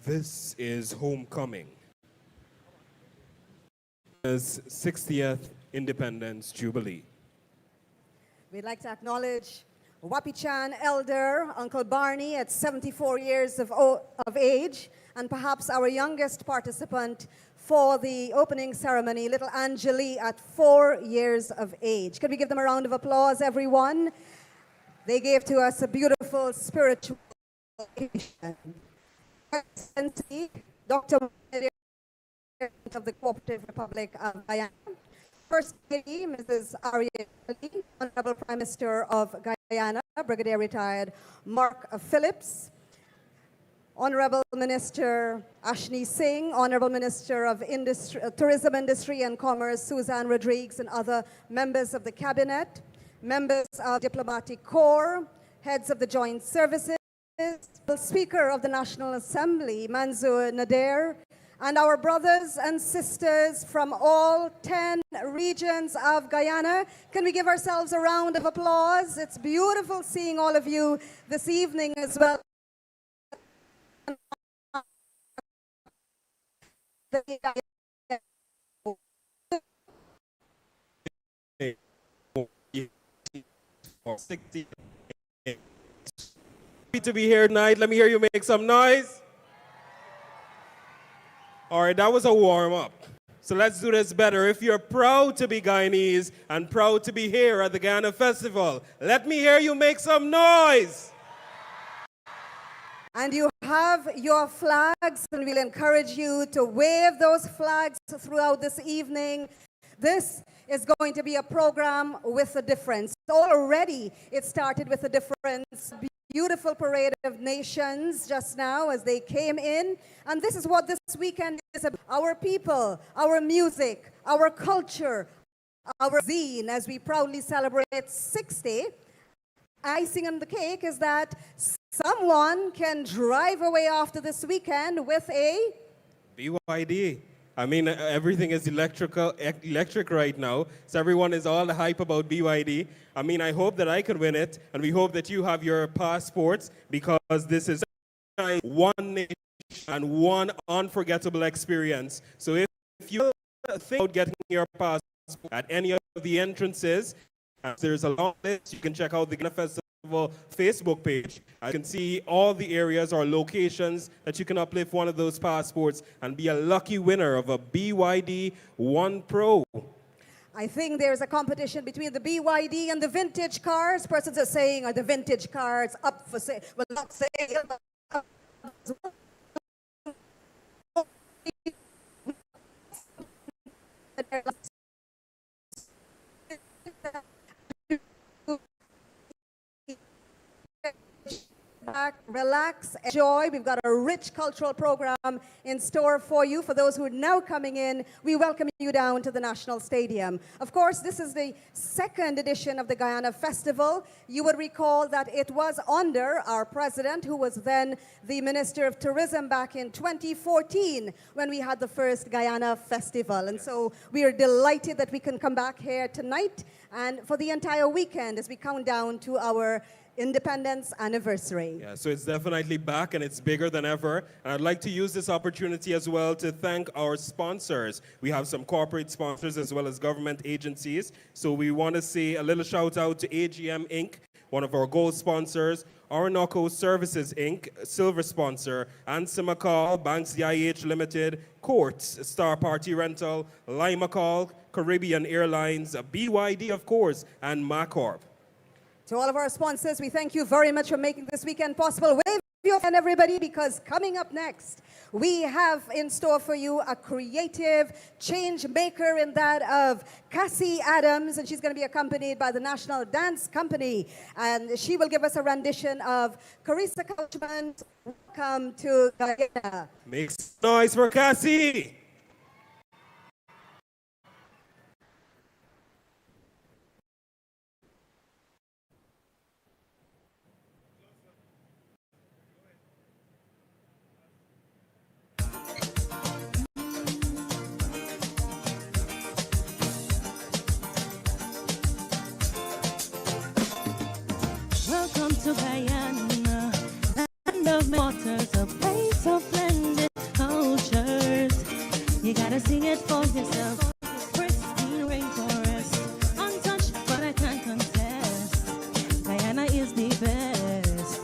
This is homecoming. Guyana's 60th Independence Jubilee. We'd like to acknowledge Wapichan Elder, Uncle Barney at 74 years of age, and perhaps our youngest participant for the opening ceremony, little Angeli at 4 years of age. Can we give them a round of applause, everyone? They gave to us a beautiful spiritual education. Excellency, Dr. of the Cooperative Republic of Guyana. First Lady, Mrs. Ariel Ali, Honorable Prime Minister of Guyana, Brigadier Retired Mark Phillips, Honorable Minister Ashni Singh, Honorable Minister of Tourism Industry and Commerce, Suzanne Rodriguez, and other members of the Cabinet, members of Diplomatic Corps, heads of the Joint Services, the Speaker of the National Assembly, Mansour Nader, and our brothers and sisters from all 10 regions of Guyana. Can we give ourselves a round of applause? It's beautiful seeing all of you this evening as well. Happy to be here tonight. Let me hear you make some noise. All right, that was a warm-up. So let's do this better. If you're proud to be Guyanese and proud to be here at the Guyana Festival, let me hear you make some noise. And you have your flags, and we'll encourage you to wave those flags throughout this evening. This is going to be a program with a difference. Already, it started with a difference. Beautiful parade of nations just now as they came in. And this is what this weekend is about. Our people, our music, our culture, our zine, as we proudly celebrate 60. Icing on the cake is that someone can drive away after this weekend with a BYD. I mean, everything is electric right now, so everyone is all hype about BYD. I mean, I hope that I can win it, and we hope that you have your passports, because this is one nation and one unforgettable experience. So if you think about getting your passport at any of the entrances, there's a long list. You can check out the Guyana Festival Facebook page. You can see all the areas or locations that you can uplift one of those passports and be a lucky winner of a BYD One Pro. I think there's a competition between the BYD and the vintage cars. Persons are saying, are the vintage cars up for sale? Well, not sale, but up for sale. Relax, enjoy. We've got a rich cultural program in store for you. For those who are now coming in, we welcome you down to the National Stadium. Of course, this is the second edition of the Guyana Festival. You would recall that it was under our president, who was then the Minister of Tourism back in 2014 when we had the first Guyana Festival. And so we are delighted that we can come back here tonight and for the entire weekend as we count down to our independence anniversary. Yeah, so it's definitely back and it's bigger than ever. And I'd like to use this opportunity as well to thank our sponsors. We have some corporate sponsors as well as government agencies. So we want to say a little shout out to AGM Inc., one of our gold sponsors, Orinoco Services Inc., silver sponsor, Ansa McCall, Banks DIH Limited, Courts, Star Party Rental, Lima Call, Caribbean Airlines, BYD of course, and Macorp. To all of our sponsors, we thank you very much for making this weekend possible. Wave your hand, everybody, because coming up next, we have in store for you a creative change maker in that of Cassie Adams, and she's going to be accompanied by the National Dance Company, and she will give us a rendition of Carissa Couchman's Welcome to Guyana. Make some noise for Cassie! Welcome to Guyana, land of waters, a place of blended cultures. You gotta see it for yourself. Pristine rainforest, untouched, but I can't contest. Guyana is the best.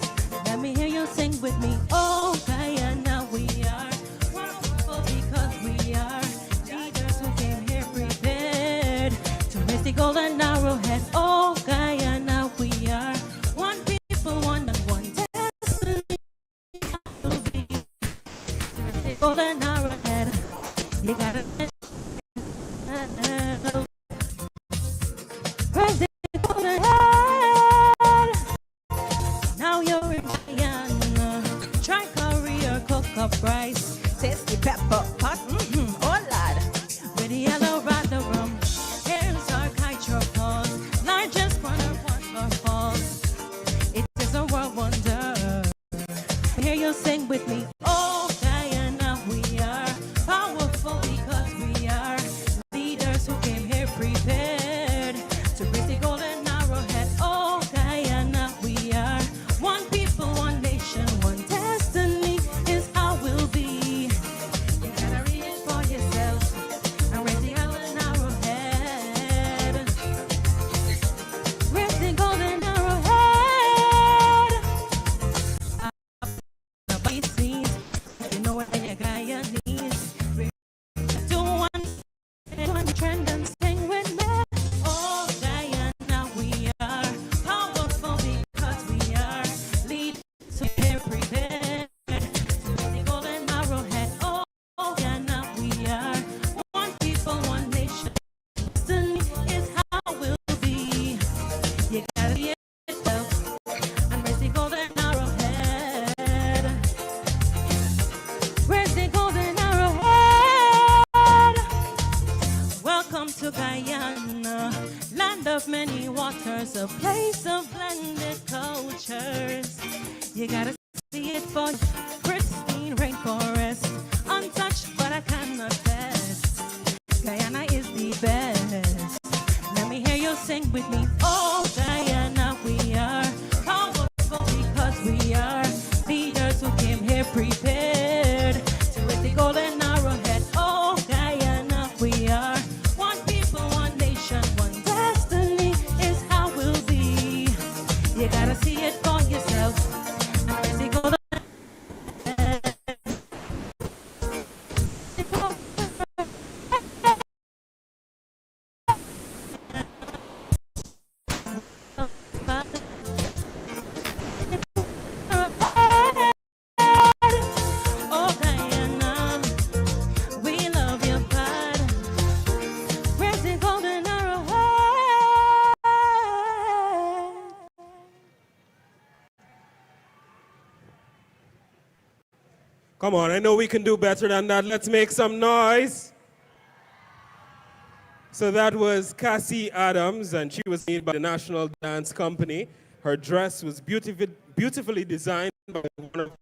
Let me hear you sing with me. Oh, Guyana, we are wonderful because we are leaders who came here prepared to raise the golden arrowhead. Oh, Guyana, we are one people, one and one destiny. Golden arrowhead, you gotta raise the golden head. Now you're in Guyana. Try curry or cook up rice. Tasty pepper pot, oh lad. With the yellow rather rum. Here's our kite falls, largest waterfalls. It is a world wonder. Hear you sing with me. Oh, Guyana, we are powerful because we are leaders who came here prepared to raise the golden arrowhead. Oh, Guyana, we are one people, one nation, one destiny is how we'll be. You gotta read it for yourself and raise the golden arrowhead. Raise the golden arrowhead. Nobody sees, you know what your Guyanese. Do one trend and sing with me. Oh, Guyana, we are powerful because we are leaders who are prepared to the golden arrowhead. Oh, Guyana, we are one people, one nation. Destiny is how we'll be. You gotta be yourself and raise the golden arrowhead. Raise the golden arrowhead. Welcome to Guyana, land of many waters, a place of blended cultures. You gotta see it for pristine rainforest, untouched, but I cannot test. Guyana is the best. Let me hear you sing with me. Oh, Guyana, we are powerful because we are leaders who came here prepared to raise the golden arrowhead. Oh, Guyana, we are one people, one nation, one destiny is how we'll be. You gotta see it for yourself and raise the golden Oh, Guyana, we love your pride. Raise the golden arrowhead. Come on, I know we can do better than that. Let's make some noise. So that was Cassie Adams, and she was made by the National Dance Company. Her dress was beautifully designed by one of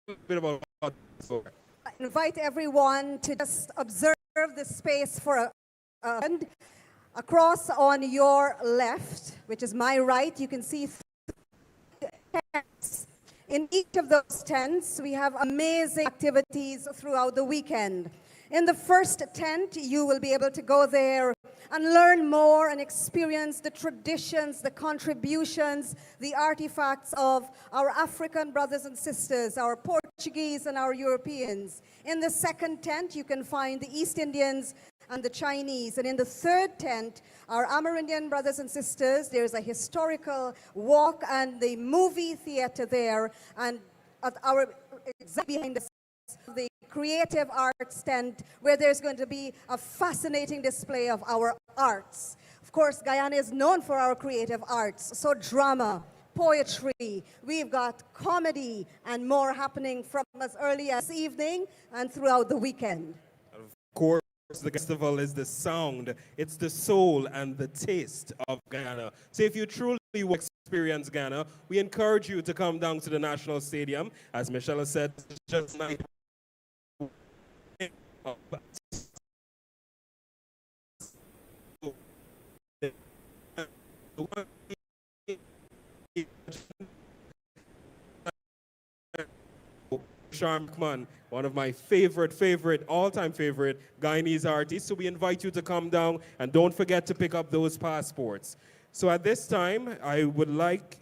a bit about what it's for. I invite everyone to just observe the space for a moment. Across on your left, which is my right, you can see tents. In each of those tents, we have amazing activities throughout the weekend. In the first tent, you will be able to go there and learn more and experience the traditions, the contributions, the artifacts of our African brothers and sisters, our Portuguese and our Europeans. In the second tent, you can find the East Indians and the Chinese. And in the third tent, our Amerindian brothers and sisters, there's a historical walk and the movie theater there. And at our exactly behind us, the creative arts tent, where there's going to be a fascinating display of our arts. Of course, Guyana is known for our creative arts, so drama, poetry, we've got comedy and more happening from as early as this evening and throughout the weekend. Of course, the festival is the sound, it's the soul and the taste of Guyana. So if you truly want to experience Guyana, we encourage you to come down to the National Stadium. As Michelle has said, just night. Sharmkman, one of my all-time favorite Guyanese artists. So we invite you to come down and don't forget to pick up those passports. So at this time, I would like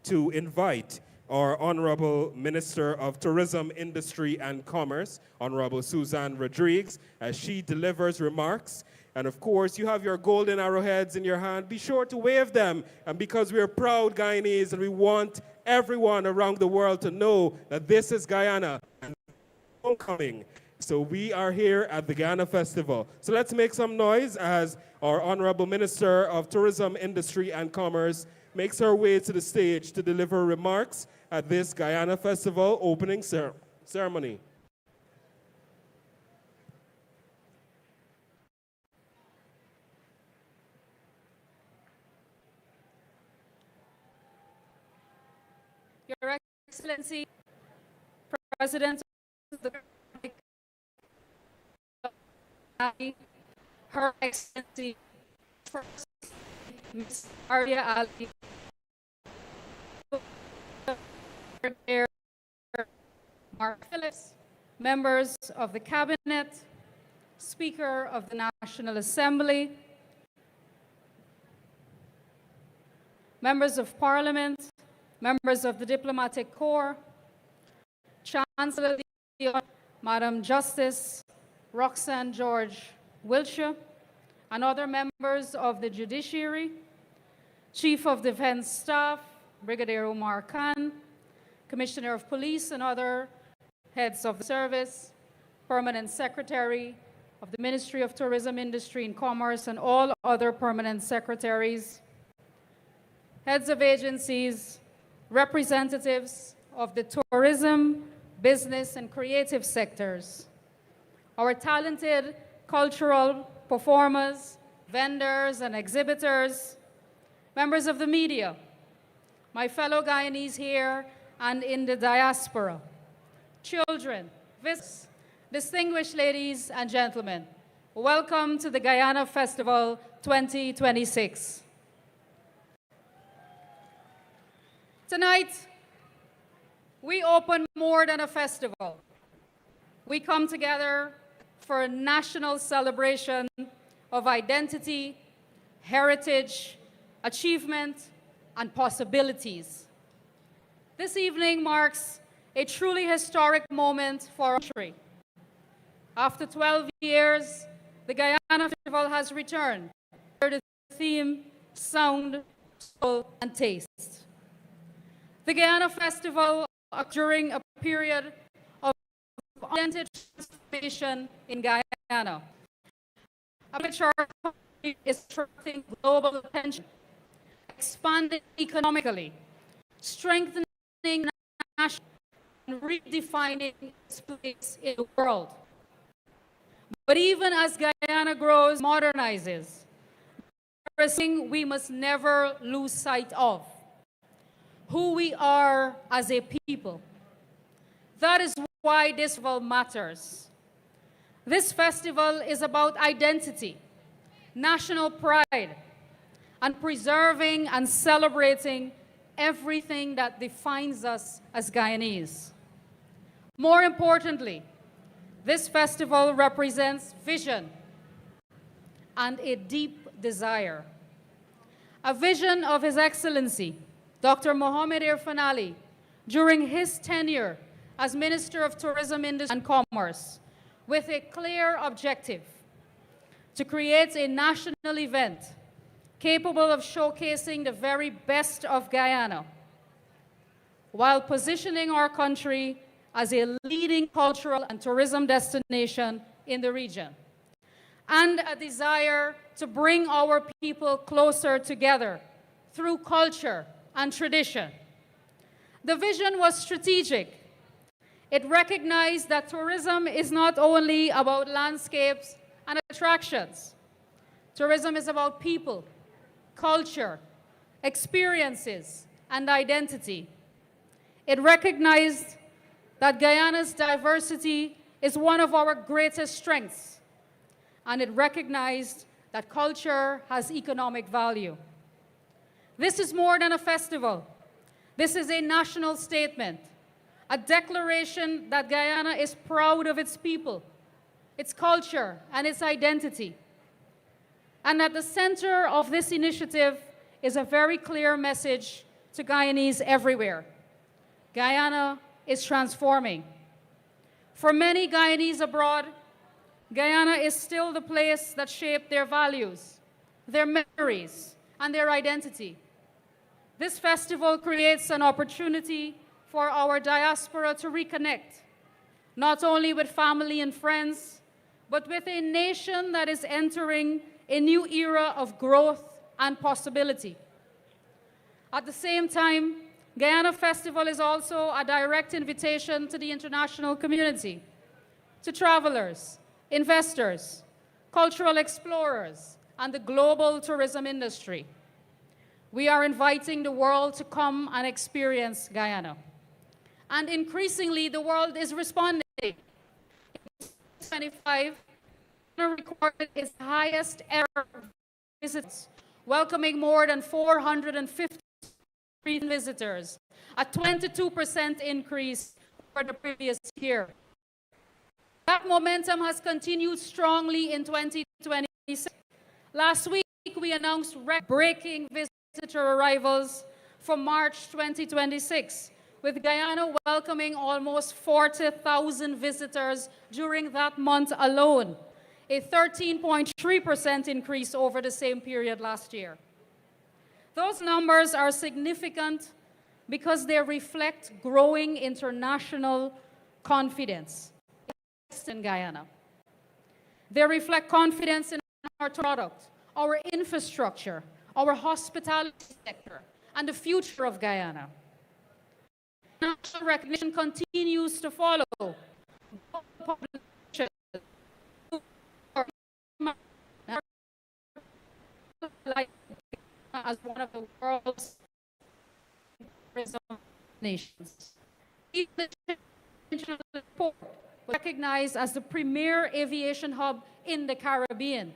to invite our Honorable Minister of Tourism, Industry and Commerce, Honorable Suzanne Rodriguez, as she delivers remarks. And of course, you have your golden arrowheads in your hand. Be sure to wave them. And because we're proud Guyanese and we want everyone around the world to know that this is Guyana and homecoming. So we are here at the Guyana Festival. So let's make some noise as our Honorable Minister of Tourism, Industry and Commerce makes her way to the stage to deliver remarks at this Guyana Festival opening ceremony. Your Excellency, President of the Republic, Her Excellency, First Ms. Arya Ali, Mark Phillips, members of the Cabinet, Speaker of the National Assembly, members of Parliament, members of the Diplomatic Corps, Chancellor Madam Justice Roxanne George Wiltshire, and other members of the Judiciary, Chief of Defense Staff, Brigadier Omar Khan, Commissioner of Police and other heads of the service, Permanent Secretary of the Ministry of Tourism, Industry and Commerce, and all other permanent secretaries, heads of agencies, representatives of the tourism, business, and creative sectors, our talented cultural performers, vendors, and exhibitors, members of the media, my fellow Guyanese here and in the diaspora, children, visitors, distinguished ladies and gentlemen, welcome to the Guyana Festival 2026. Tonight, we open more than a festival. We come together for a national celebration of identity, heritage, achievement, and possibilities. This evening marks a truly historic moment for our country. After 12 years, the Guyana Festival has returned under the theme Sound, Soul, and Taste. The Guyana Festival during a period of unprecedented transformation in Guyana, which our country is attracting global attention, expanding economically, strengthening national, and redefining its place in the world. But even as Guyana grows, modernizes, there is something we must never lose sight of: who we are as a people. That is why this festival matters. This festival is about identity, national pride, and preserving and celebrating everything that defines us as Guyanese. More importantly, this festival represents vision and a deep desire. A vision of His Excellency, Dr. Mohamed Irfan Ali, during his tenure as Minister of Tourism, Industry and Commerce, with a clear objective to create a national event capable of showcasing the very best of Guyana, while positioning our country as a leading cultural and tourism destination in the region, and a desire to bring our people closer together through culture and tradition. The vision was strategic. It recognized that tourism is not only about landscapes and attractions. Tourism is about people, culture, experiences, and identity. It recognized that Guyana's diversity is one of our greatest strengths, and it recognized that culture has economic value. This is more than a festival. This is a national statement, a declaration that Guyana is proud of its people, its culture, and its identity. And at the center of this initiative is a very clear message to Guyanese everywhere. Guyana is transforming. For many Guyanese abroad, Guyana is still the place that shaped their values, their memories, and their identity. This festival creates an opportunity for our diaspora to reconnect, not only with family and friends, but with a nation that is entering a new era of growth and possibility. At the same time, Guyana Festival is also a direct invitation to the international community, to travelers, investors, cultural explorers, and the global tourism industry. We are inviting the world to come and experience Guyana. And increasingly, the world is responding. In 2025, Guyana recorded its highest ever visits, welcoming more than 450 visitors, a 22% increase over the previous year. That momentum has continued strongly in 2026. Last week, we announced record-breaking visitor arrivals for March 2026, with Guyana welcoming almost 40,000 visitors during that month alone, a 13.3% increase over the same period last year. Those numbers are significant because they reflect growing international confidence in Guyana. They reflect confidence in our product, our infrastructure, our hospitality sector, and the future of Guyana. National recognition continues to follow. As one of the world's tourism nations. The international report was recognized as the premier aviation hub in the Caribbean.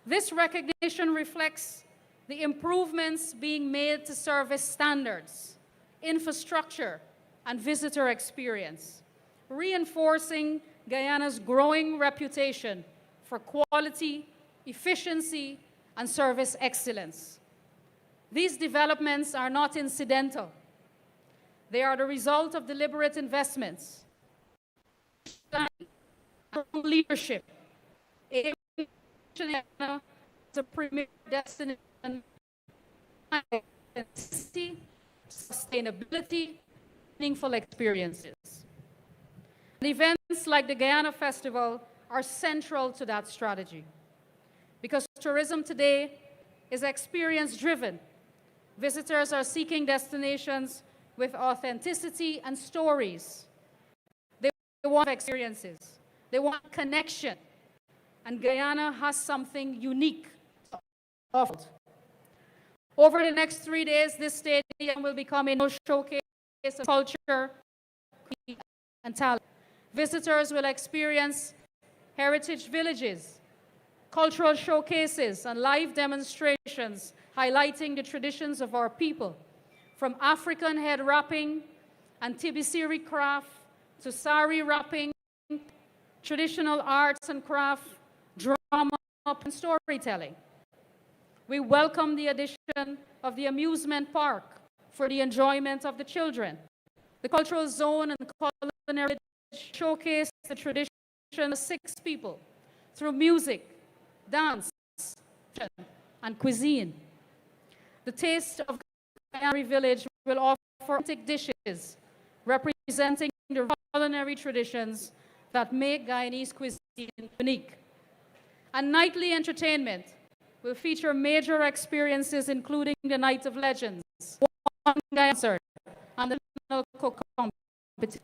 This recognition reflects the improvements being made to service standards, infrastructure, and visitor experience, reinforcing Guyana's growing reputation for quality, efficiency, and service excellence. These developments are not incidental. They are the result of deliberate investments, leadership, a premier destination, sustainability, meaningful experiences. And events like the Guyana Festival are central to that strategy, because tourism today is experience-driven. Visitors are seeking destinations with authenticity and stories. They want experiences. They want connection. And Guyana has something unique to offer. Over the next 3 days, this stadium will become a showcase of culture, and talent. Visitors will experience heritage villages, cultural showcases, and live demonstrations highlighting the traditions of our people, from African head wrapping and tibisiri craft to sari wrapping, traditional arts and craft, drama, and storytelling. We welcome the addition of the amusement park for the enjoyment of the children. The cultural zone and culinary showcase the tradition of 6 people through music, dance, and cuisine. The Taste of Guyana Village will offer authentic dishes representing the culinary traditions that make Guyanese cuisine unique. And nightly entertainment will feature major experiences including the Night of Legends, one concert, and the national cook competition.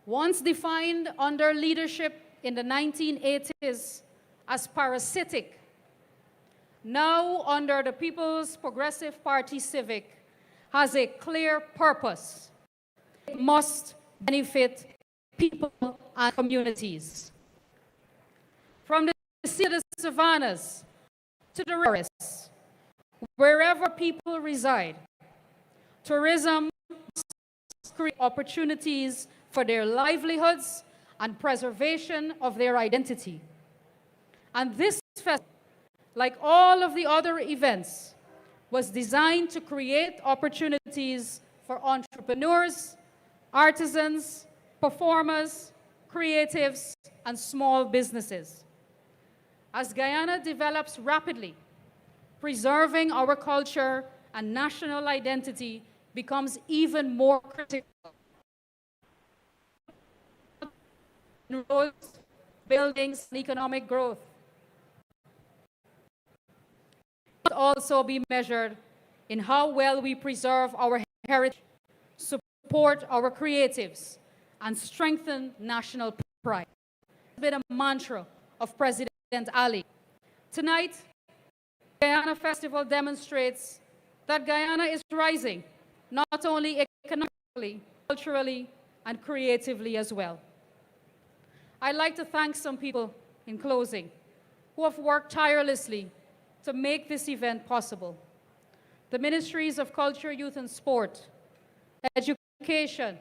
Once defined under leadership in the 1980s as parasitic, now under the People's Progressive Party Civic, has a clear purpose. It must benefit people and communities. From the sea to the savannas to the forests, wherever people reside, tourism creates opportunities for their livelihoods and preservation of their identity. And this festival, like all of the other events, was designed to create opportunities for entrepreneurs, artisans, performers, creatives, and small businesses. As Guyana develops rapidly, preserving our culture and national identity becomes even more critical. Roads, buildings, and economic growth must also be measured in how well we preserve our heritage, support our creatives, and strengthen national pride. It's been a mantra of President Ali. Tonight, Guyana Festival demonstrates that Guyana is rising, not only economically, culturally, and creatively as well. I'd like to thank some people in closing who have worked tirelessly to make this event possible. The Ministries of Culture, Youth and Sport, Education,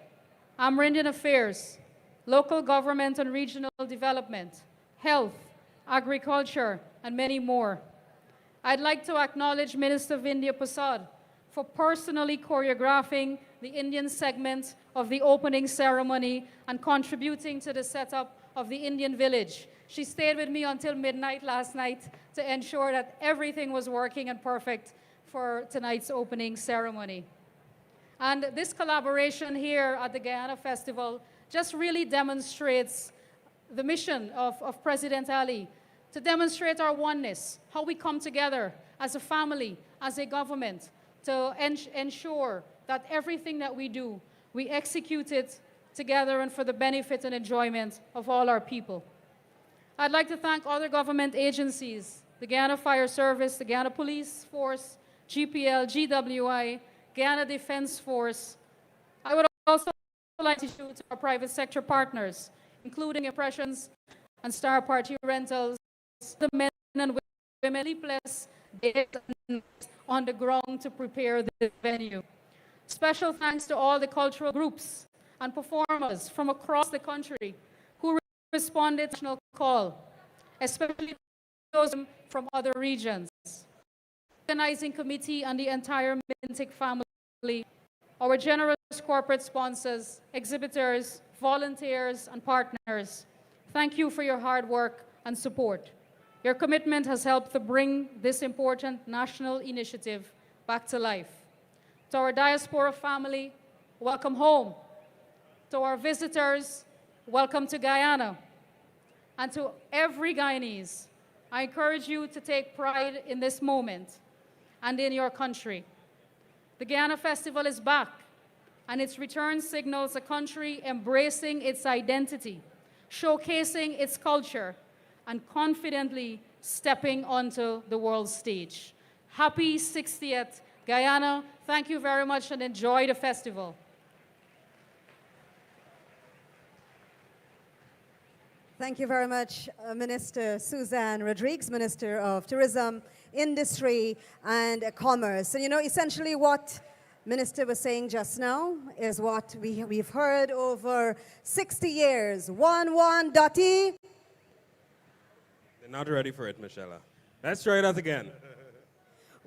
Amerindian Affairs, Local Government and Regional Development, Health, Agriculture, and many more. I'd like to acknowledge Minister Vindhya Prasad for personally choreographing the Indian segment of the opening ceremony and contributing to the setup of the Indian village. She stayed with me until midnight last night to ensure that everything was working and perfect for tonight's opening ceremony. And this collaboration here at the Guyana Festival just really demonstrates the mission of President Ali to demonstrate our oneness, how we come together as a family, as a government, to ensure that everything that we do, we execute it together and for the benefit and enjoyment of all our people. I'd like to thank other government agencies, the Guyana Fire Service, the Guyana Police Force, GPL, GWI, Guyana Defense Force. I would also like to shout to our private sector partners, including Impressions and Star Party Rentals, the men and women sleepless days on the ground to prepare the venue. Special thanks to all the cultural groups and performers from across the country who responded to the national call, especially those from other regions. Organizing committee and the entire Mintic family, our generous corporate sponsors, exhibitors, volunteers, and partners, thank you for your hard work and support. Your commitment has helped to bring this important national initiative back to life. To our diaspora family, welcome home. To our visitors, welcome to Guyana. And to every Guyanese, I encourage you to take pride in this moment and in your country. The Guyana Festival is back, and its return signals a country embracing its identity, showcasing its culture, and confidently stepping onto the world stage. Happy 60th Guyana, thank you very much and enjoy the festival. Thank you very much, Minister Suzanne Rodriguez, Minister of Tourism, Industry, and Commerce. And you know, essentially what Minister was saying just now is what we've heard over 60 years. Dotty. They're not ready for it, Michelle. Let's try that again.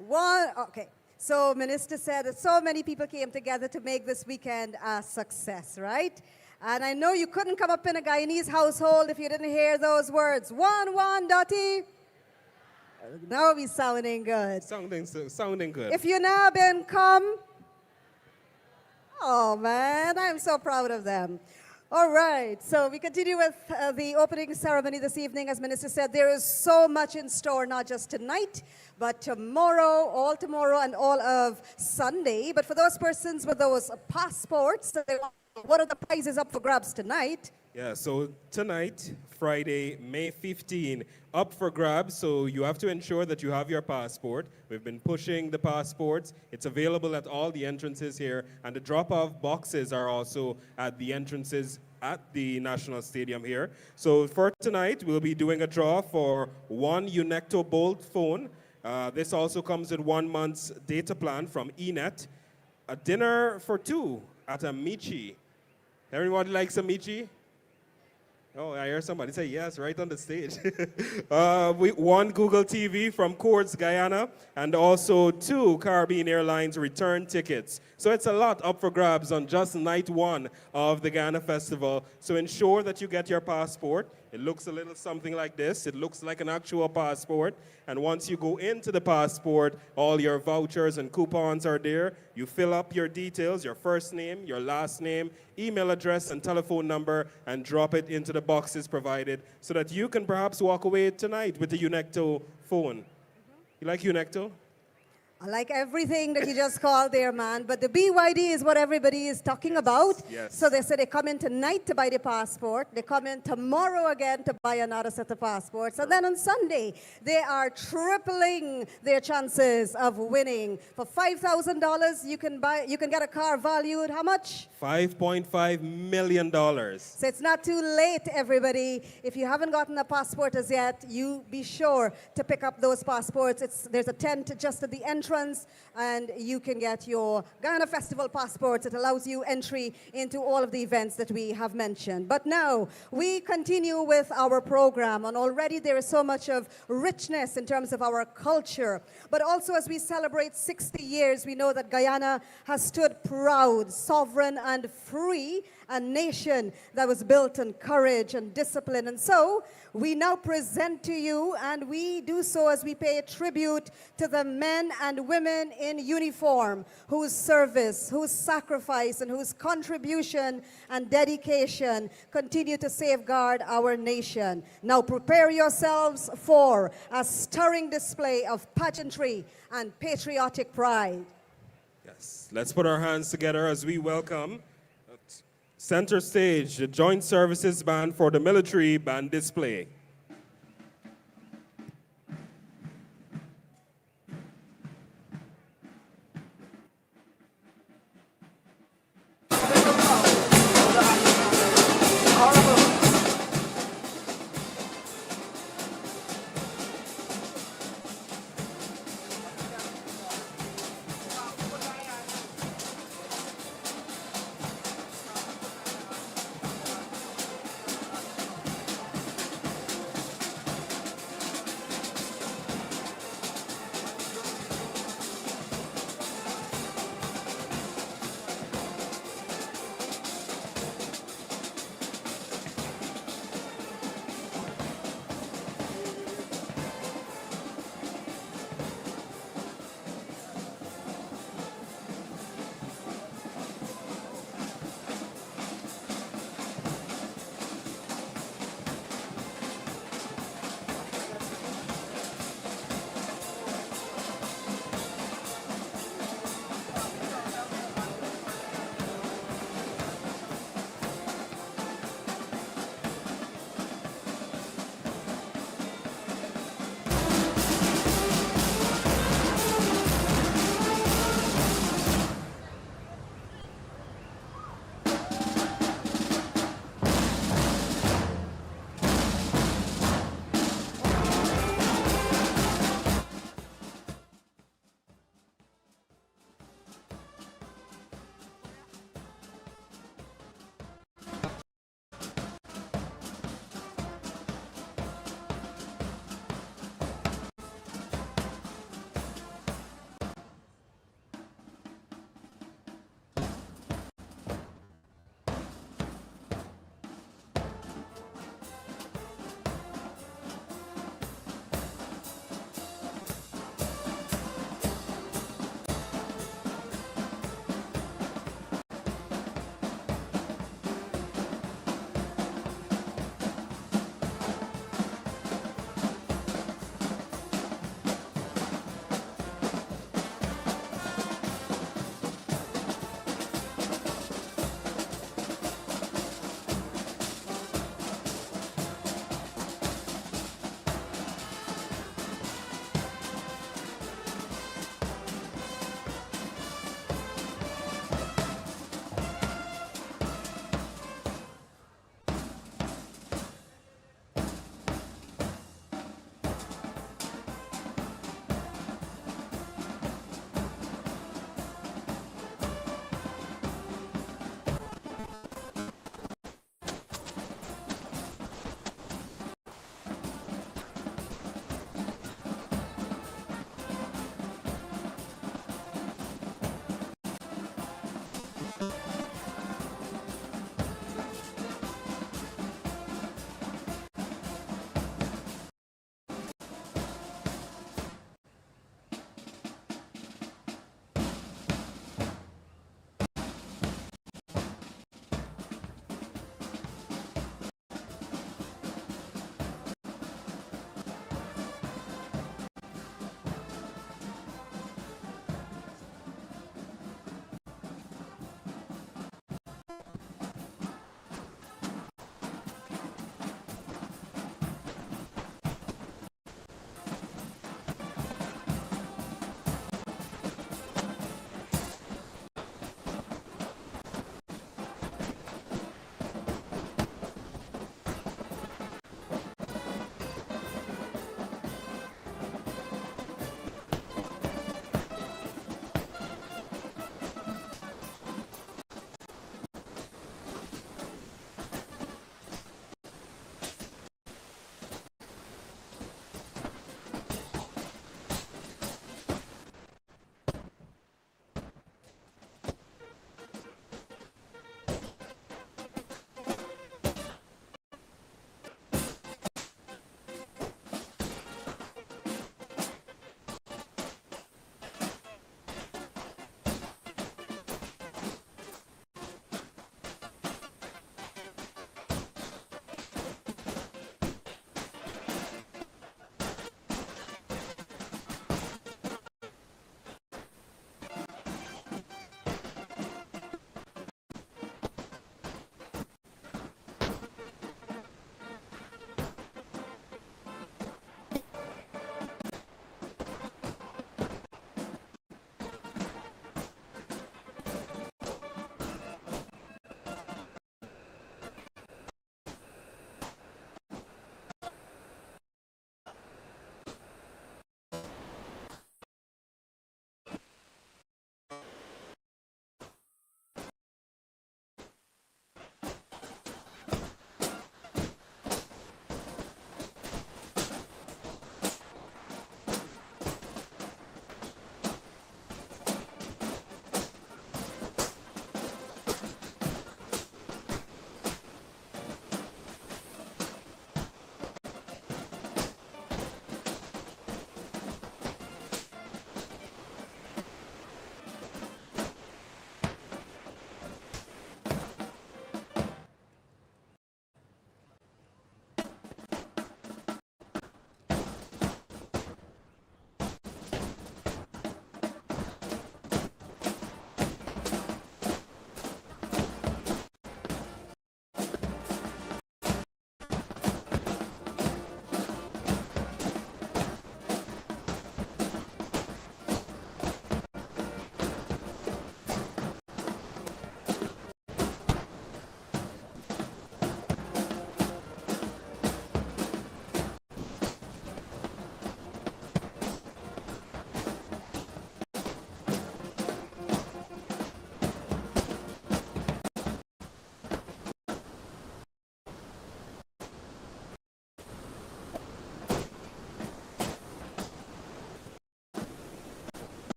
Okay. So Minister said that so many people came together to make this weekend a success, right? And I know you couldn't come up in a Guyanese household if you didn't hear those words. Dotty. Now we're sounding good. Sounding good. If you now been come, oh man, I'm so proud of them. All right, so we continue with the opening ceremony this evening. As Minister said, there is so much in store, not just tonight, but tomorrow, and all of Sunday. But for those persons with those passports, what are the prizes up for grabs tonight? Yeah, so tonight, Friday, May 15, up for grabs. So you have to ensure that you have your passport. We've been pushing the passports. It's available at all the entrances here. And the drop-off boxes are also at the entrances at the National Stadium here. So for tonight, we'll be doing a draw for one Unecto Bolt phone. This also comes with 1 month's data plan from Enet. A dinner for two at a Michi. Everybody likes a Michi? Oh, I hear somebody say yes right on the stage. One Google TV from Courts Guyana, and also 2 Caribbean Airlines return tickets. So it's a lot up for grabs on just night 1 of the Guyana Festival. So ensure that you get your passport. It looks a little something like this. It looks like an actual passport. And once you go into the passport, all your vouchers and coupons are there. You fill up your details, your first name, your last name, email address, and telephone number, and drop it into the boxes provided so that you can perhaps walk away tonight with the Unecto phone. You like Unecto? I like everything that you just called there, man. But the BYD is what everybody is talking about. Yes. So they said they come in tonight to buy the passport. They come in tomorrow again to buy another set of passports. And then on Sunday, they are tripling their chances of winning. For $5,000, you can get a car valued how much? $5.5 million. So it's not too late, everybody. If you haven't gotten a passport as yet, you be sure to pick up those passports. There's a tent just at the entrance, and you can get your Guyana Festival passports. It allows you entry into all of the events that we have mentioned. But now, we continue with our program, and already there is so much of richness in terms of our culture. But also, as we celebrate 60 years, we know that Guyana has stood proud, sovereign, and free, a nation that was built on courage and discipline. And so we now present to you, and we do so as we pay tribute to the men and women in uniform whose service, whose sacrifice, and whose contribution and dedication continue to safeguard our nation. Now prepare yourselves for a stirring display of pageantry and patriotic pride. Yes, let's put our hands together as we welcome center stage, the Joint Services Band for the Military Band Display.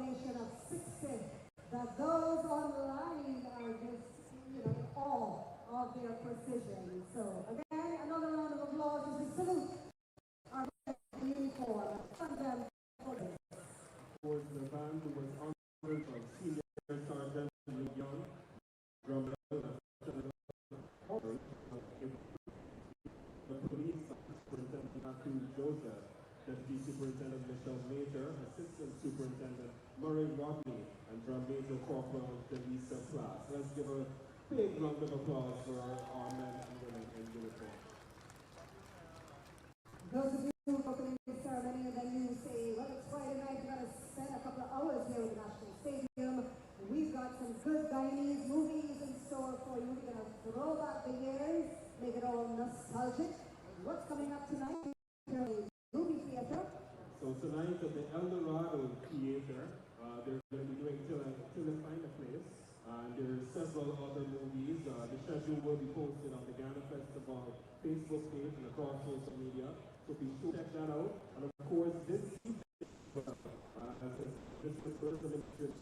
combination of 60 that those online are just, in awe of their precision. So again, another round of applause as we salute our uniform. Thank them for this. Towards the band who was honored by Senior Sergeant Young, drum the police superintendent Matthew Joseph, deputy superintendent Michelle Major, assistant superintendent Murray Rodney, and drum major corporal Delisa Class. Let's give a big round of applause for our men and women in uniform. Those of you who are opening the ceremony and then you say, well, it's Friday night, we're going to spend a couple of hours here in the National Stadium. We've got some good Guyanese movies in store for you. We're going to throw back the years, make it all nostalgic. What's coming up tonight? Movie theater. So tonight at the El Dorado Theater, they're going to be doing Till I Find a Place. And there are several other movies. The schedule will be posted on the Guyana Festival Facebook page and across social media. So be sure to check that out. And of course, this evening, this is first limited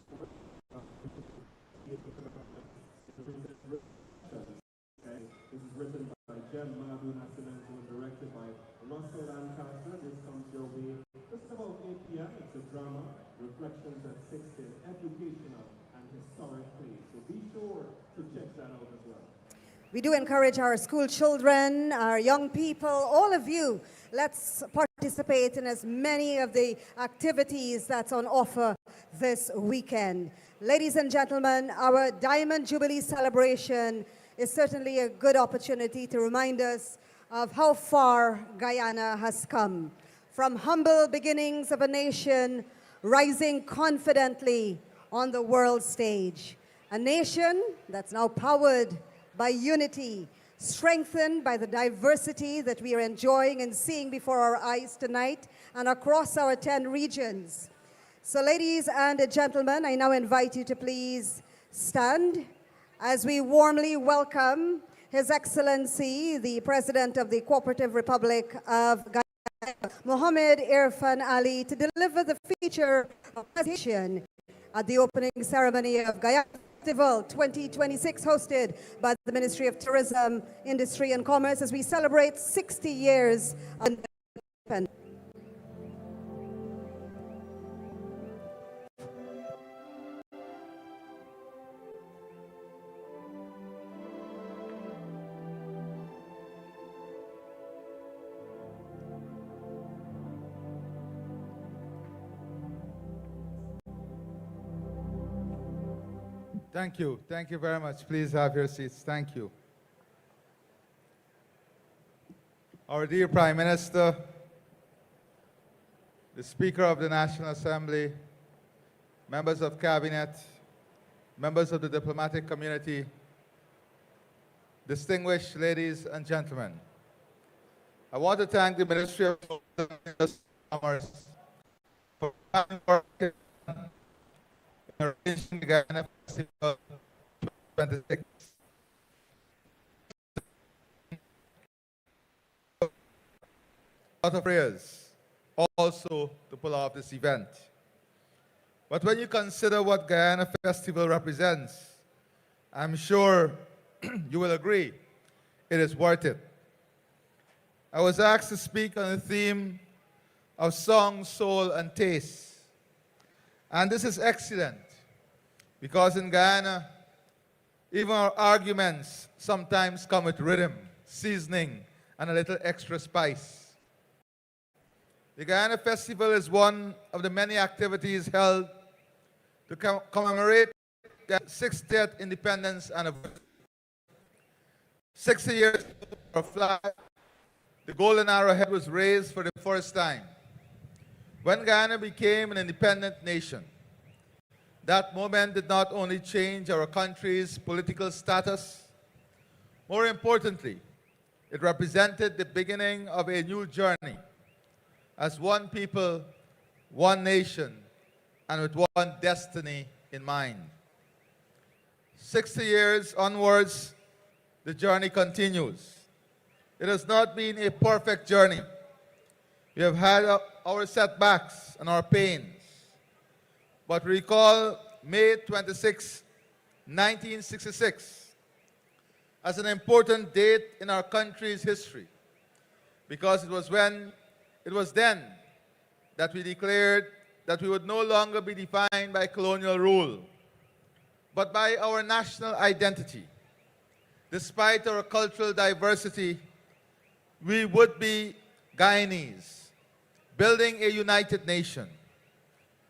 This is written by Jem Madu Nascimento and directed by Russell Lancaster. This comes your way just about 8 p.m. It's a drama, Reflections at 60, educational and historic play. So be sure to check that out as well. We do encourage our school children, our young people, all of you, let's participate in as many of the activities that's on offer this weekend. Ladies and gentlemen, our Diamond Jubilee celebration is certainly a good opportunity to remind us of how far Guyana has come. From humble beginnings of a nation rising confidently on the world stage. A nation that's now powered by unity, strengthened by the diversity that we are enjoying and seeing before our eyes tonight and across our 10 regions. So ladies and gentlemen, I now invite you to please stand as we warmly welcome His Excellency, the President of the Cooperative Republic of Guyana, Mohammed Irfan Ali, to deliver the feature presentation at the opening ceremony of Guyana Festival 2026, hosted by the Ministry of Tourism, Industry and Commerce, as we celebrate 60 years of independence. Thank you. Thank you very much. Please have your seats. Thank you. Our dear Prime Minister, the Speaker of the National Assembly, members of Cabinet, members of the diplomatic community, distinguished ladies and gentlemen, I want to thank the Ministry of Commerce for having arranging the Guyana Festival 2026. A lot of prayers also to pull off this event. But when you consider what Guyana Festival represents, I'm sure you will agree it is worth it. I was asked to speak on the theme of song, soul, and taste. And this is excellent, because in Guyana, even our arguments sometimes come with rhythm, seasoning, and a little extra spice. The Guyana Festival is one of the many activities held to commemorate the 60th independence anniversary. 60 years ago, the golden arrowhead was raised for the first time when Guyana became an independent nation. That moment did not only change our country's political status, more importantly, it represented the beginning of a new journey as one people, one nation, and with one destiny in mind. 60 years onwards, the journey continues. It has not been a perfect journey. We have had our setbacks and our pains. but recall May 26, 1966 as an important date in our country's history because it was then that we declared that we would no longer be defined by colonial rule, but by our national identity. Despite our cultural diversity, we would be Guyanese, building a united nation.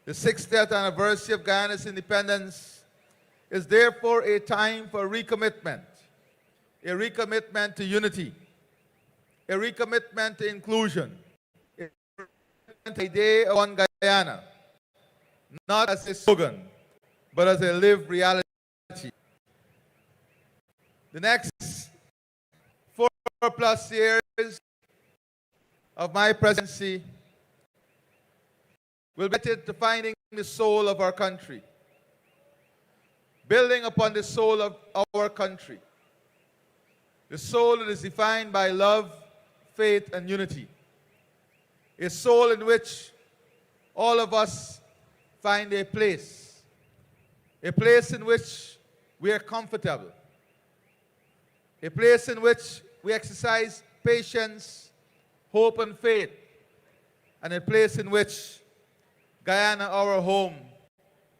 The 60th anniversary of Guyana's independence is therefore a time for recommitment to unity, a recommitment to inclusion, a day of one Guyana, not as a slogan, but as a lived reality. The next 4+ years of my presidency will be dedicated to finding the soul of our country, building upon the soul of our country, the soul that is defined by love, faith, and unity, a soul in which all of us find a place in which we are comfortable, a place in which we exercise patience, hope, and faith, and a place in which Guyana, our home,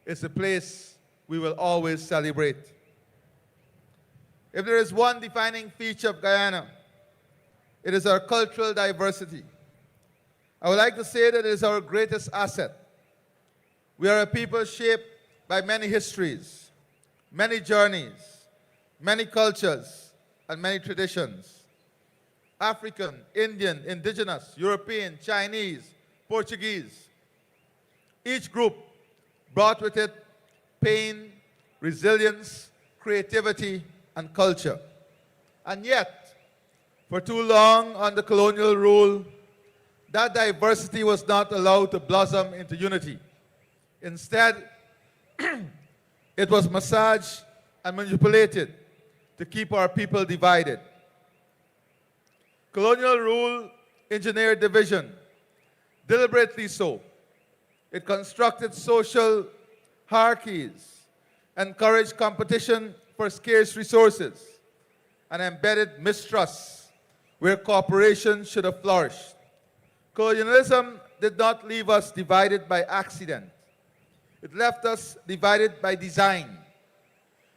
is a place we will always celebrate. If there is one defining feature of Guyana, it is our cultural diversity. I would like to say that it is our greatest asset. We are a people shaped by many histories, many journeys, many cultures, and many traditions. African, Indian, indigenous, European, Chinese, Portuguese. Each group brought with it pain, resilience, creativity, and culture. And yet, for too long under colonial rule, that diversity was not allowed to blossom into unity. Instead, it was massaged and manipulated to keep our people divided. Colonial rule engineered division, deliberately so. It constructed social hierarchies, encouraged competition for scarce resources, and embedded mistrust where cooperation should have flourished. Colonialism did not leave us divided by accident. It left us divided by design.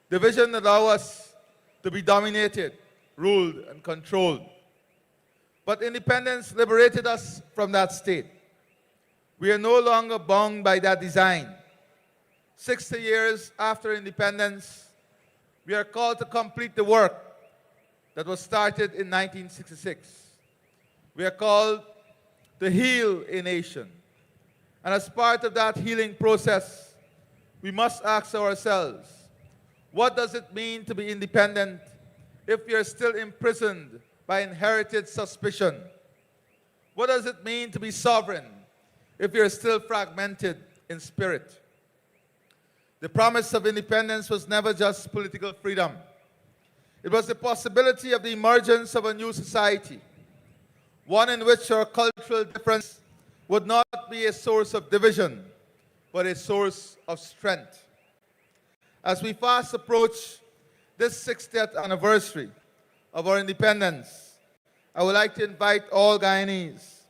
Division allowed us to be dominated, ruled, and controlled. But independence liberated us from that state. We are no longer bound by that design. 60 years after independence, we are called to complete the work that was started in 1966. We are called to heal a nation. And as part of that healing process, we must ask ourselves, what does it mean to be independent if we are still imprisoned by inherited suspicion? What does it mean to be sovereign if we are still fragmented in spirit? The promise of independence was never just political freedom. It was the possibility of the emergence of a new society, one in which our cultural difference would not be a source of division, but a source of strength. As we fast approach this 60th anniversary of our independence, I would like to invite all Guyanese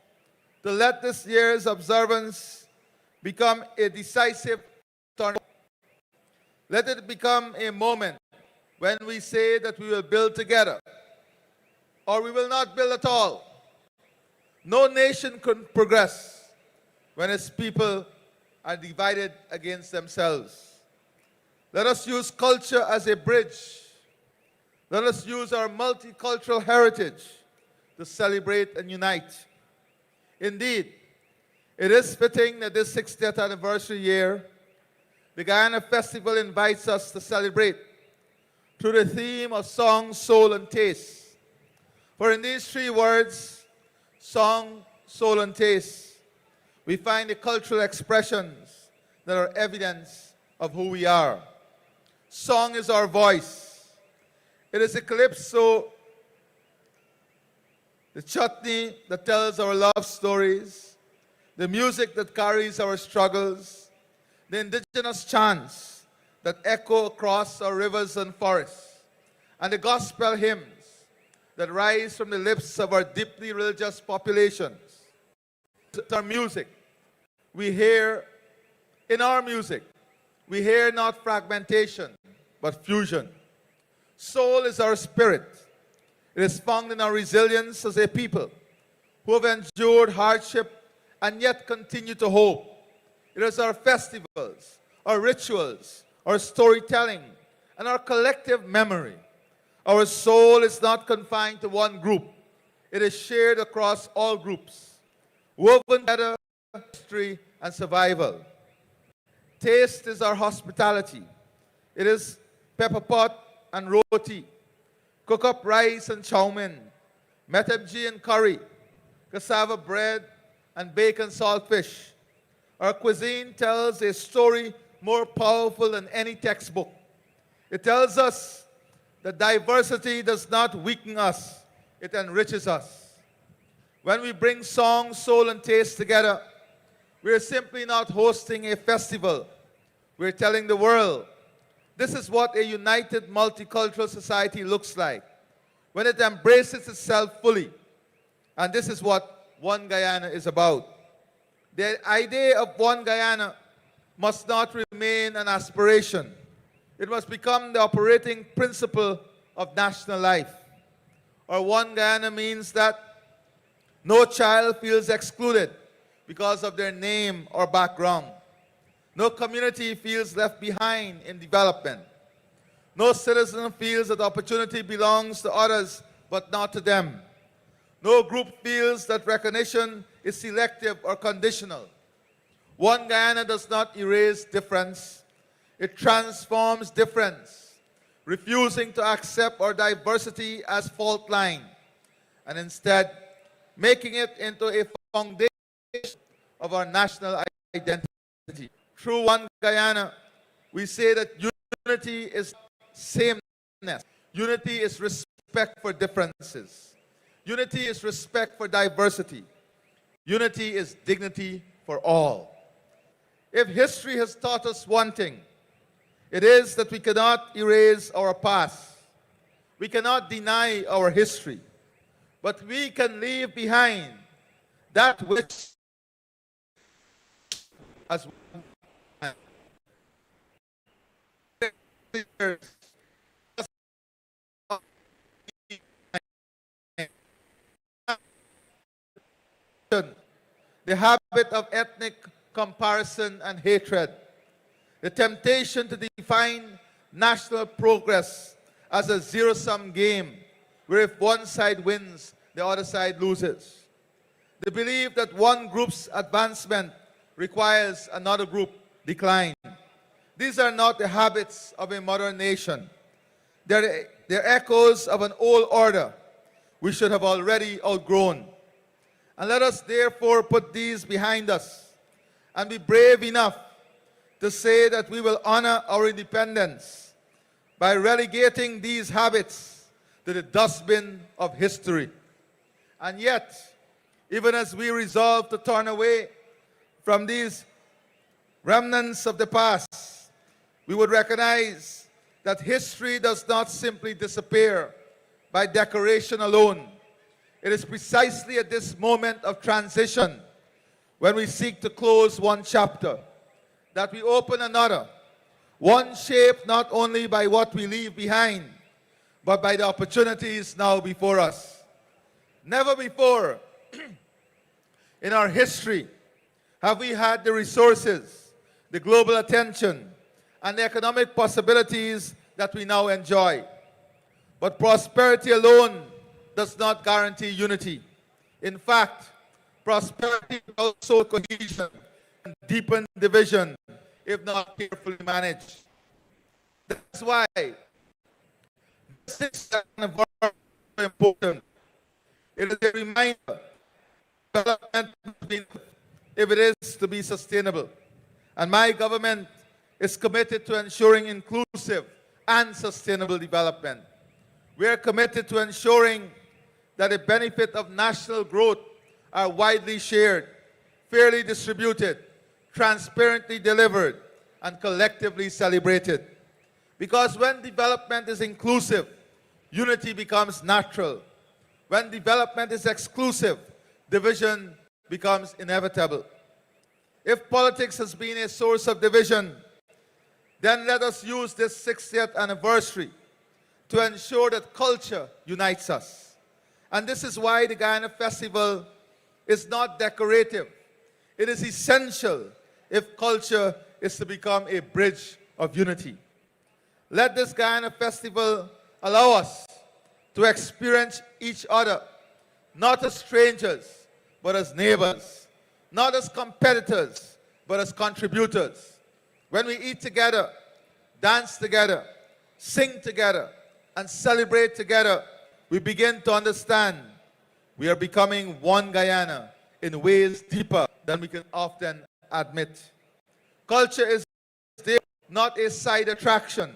to let this year's observance become a decisive turn. Let it become a moment when we say that we will build together, or we will not build at all. No nation can progress when its people are divided against themselves. Let us use culture as a bridge. Let us use our multicultural heritage to celebrate and unite. Indeed, it is fitting that this 60th anniversary year, the Guyana Festival invites us to celebrate through the theme of song, soul, and taste. For in these three words, song, soul, and taste, we find the cultural expressions that are evidence of who we are. Song is our voice. It is a calypso, the chutney that tells our love stories, the music that carries our struggles, the indigenous chants that echo across our rivers and forests, and the gospel hymns that rise from the lips of our deeply religious populations. It's our music. In our music, we hear not fragmentation, but fusion. Soul is our spirit. It is found in our resilience as a people who have endured hardship and yet continue to hope. It is our festivals, our rituals, our storytelling, and our collective memory. Our soul is not confined to one group. It is shared across all groups, woven together history and survival. Taste is our hospitality. It is pepper pot and roti, cook up rice and chow mein, metamji and curry, cassava bread and bacon saltfish. Our cuisine tells a story more powerful than any textbook. It tells us that diversity does not weaken us, it enriches us. When we bring song, soul, and taste together, we're simply not hosting a festival. We're telling the world, this is what a united multicultural society looks like when it embraces itself fully. And this is what One Guyana is about. The idea of One Guyana must not remain an aspiration. It must become the operating principle of national life. Or One Guyana means that no child feels excluded because of their name or background. No community feels left behind in development. No citizen feels that opportunity belongs to others but not to them. No group feels that recognition is selective or conditional. One Guyana does not erase difference. It transforms difference, refusing to accept our diversity as fault line, and instead making it into a foundation of our national identity. Through One Guyana, we say that unity is sameness. Unity is respect for differences. Unity is respect for diversity. Unity is dignity for all. If history has taught us one thing, it is that we cannot erase our past. We cannot deny our history. But we can leave behind that which as the habit of ethnic comparison and hatred, the temptation to define national progress as a zero-sum game where if one side wins, the other side loses. The belief that one group's advancement requires another group decline. These are not the habits of a modern nation. They're echoes of an old order we should have already outgrown. And let us therefore put these behind us and be brave enough to say that we will honor our independence by relegating these habits to the dustbin of history. And yet, even as we resolve to turn away from these remnants of the past, we would recognize that history does not simply disappear by decoration alone. It is precisely at this moment of transition, when we seek to close one chapter, that we open another, one shaped not only by what we leave behind, but by the opportunities now before us. Never before in our history have we had the resources, the global attention, and the economic possibilities that we now enjoy. But prosperity alone does not guarantee unity. In fact, prosperity also cohesion and deepen division if not carefully managed. That's why this is very important. It is a reminder development if it is to be sustainable. And my government is committed to ensuring inclusive and sustainable development. We are committed to ensuring that the benefit of national growth are widely shared, fairly distributed, transparently delivered, and collectively celebrated. Because when development is inclusive, unity becomes natural. When development is exclusive, division becomes inevitable. If politics has been a source of division, then let us use this 60th anniversary to ensure that culture unites us. And this is why the Guyana Festival is not decorative. It is essential if culture is to become a bridge of unity. Let this Guyana Festival allow us to experience each other, not as strangers, but as neighbors, not as competitors, but as contributors. When we eat together, dance together, sing together, and celebrate together, we begin to understand we are becoming one Guyana in ways deeper than we can often admit. Culture is there, not a side attraction.